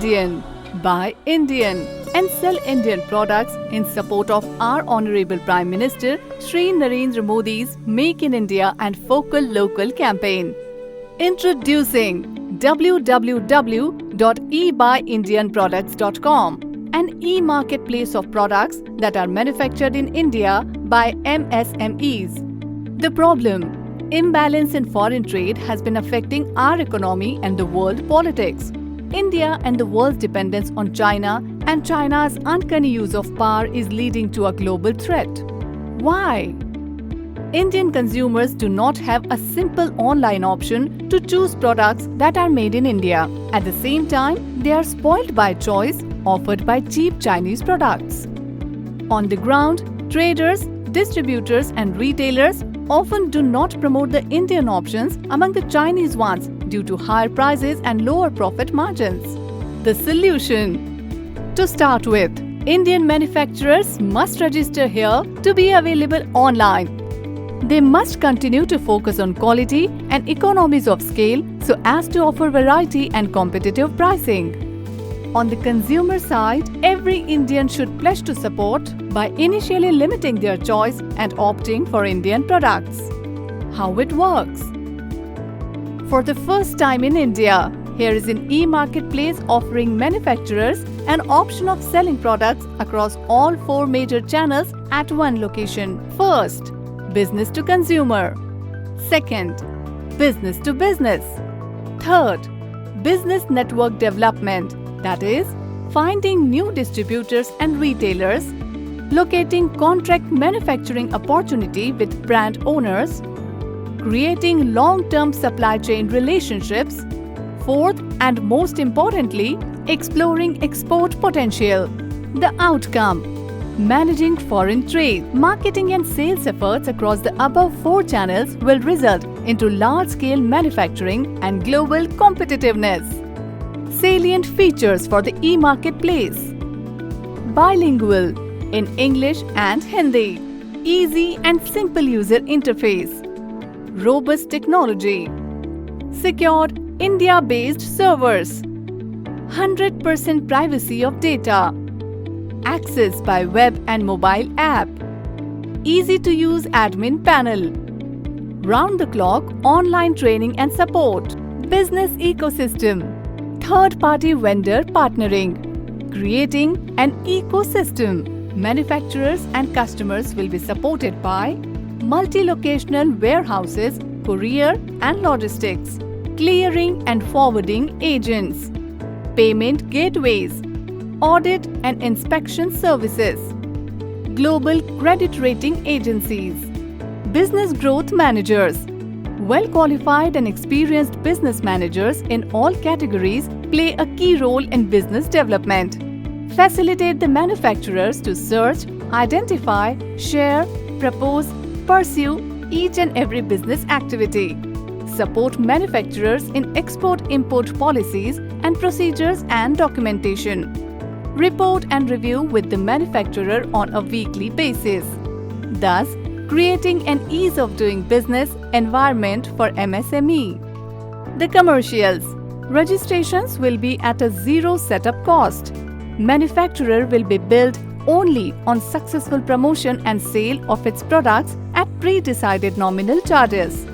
Indian, buy Indian and sell Indian products in support of our Honorable Prime Minister Shri Narendra Modi's Make in India and Vocal Local campaign. Introducing www.ebuyindianproducts.com, an e-marketplace of products that are manufactured in India by MSMEs. The problem: imbalance in foreign trade has been affecting our economy and the world politics. India and the world's dependence on China and China's uncanny use of power is leading to a global threat. Why? Indian consumers do not have a simple online option to choose products that are made in India. At the same time, they are spoiled by choice offered by cheap Chinese products. On the ground, traders, distributors and retailers often do not promote the Indian options among the Chinese ones due to higher prices and lower profit margins. The solution: to start with, Indian manufacturers must register here to be available online. They must continue to focus on quality and economies of scale so as to offer variety and competitive pricing. On the consumer side, every Indian should pledge to support by initially limiting their choice and opting for Indian products. How it works? For the first time in India, here is an e-marketplace offering manufacturers an option of selling products across all 4 major channels at one location. First, business to consumer. Second, business to business. Third, business network development. That is, finding new distributors and retailers, locating contract manufacturing opportunity with brand owners, creating long-term supply chain relationships. Fourth, and most importantly, exploring export potential. The outcome: managing foreign trade, marketing and sales efforts across the above 4 channels will result into large-scale manufacturing and global competitiveness. Salient features for the e-marketplace: bilingual in English and Hindi, easy and simple user interface, robust technology, secured India-based servers, 100% privacy of data, access by web and mobile app, easy to use admin panel, round-the-clock online training and support, business ecosystem, third-party vendor partnering, creating an ecosystem. Manufacturers and customers will be supported by multi-locational warehouses, courier and logistics, clearing and forwarding agents, payment gateways, audit and inspection services, global credit rating agencies, business growth managers. Well-qualified and experienced business managers in all categories play a key role in business development. Facilitate the manufacturers to search, identify, share, propose, pursue each and every business activity. Support manufacturers in export-import policies and procedures and documentation. Report and review with the manufacturer on a weekly basis. Thus, creating an ease of doing business environment for MSME. The commercials: registrations will be at a zero setup cost. Manufacturer will be billed only on successful promotion and sale of its products at pre-decided nominal charges.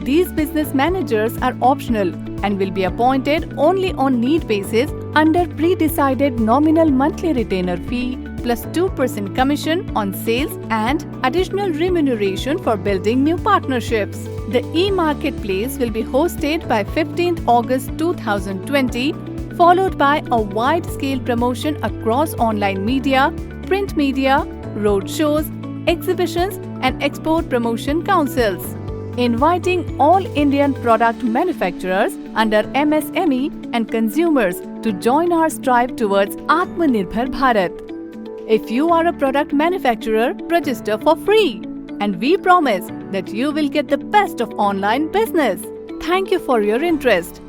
These business managers are optional and will be appointed only on need basis under pre-decided nominal monthly retainer fee plus 2% commission on sales and additional remuneration for building new partnerships. The e-marketplace will be hosted by 15th August 2020, followed by a wide-scale promotion across online media, print media, road shows, exhibitions and export promotion councils, inviting all Indian product manufacturers under MSME and consumers to join our strive towards Atmanirbhar Bharat. If you are a product manufacturer, register for free, and we promise that you will get the best of online business. Thank you for your interest.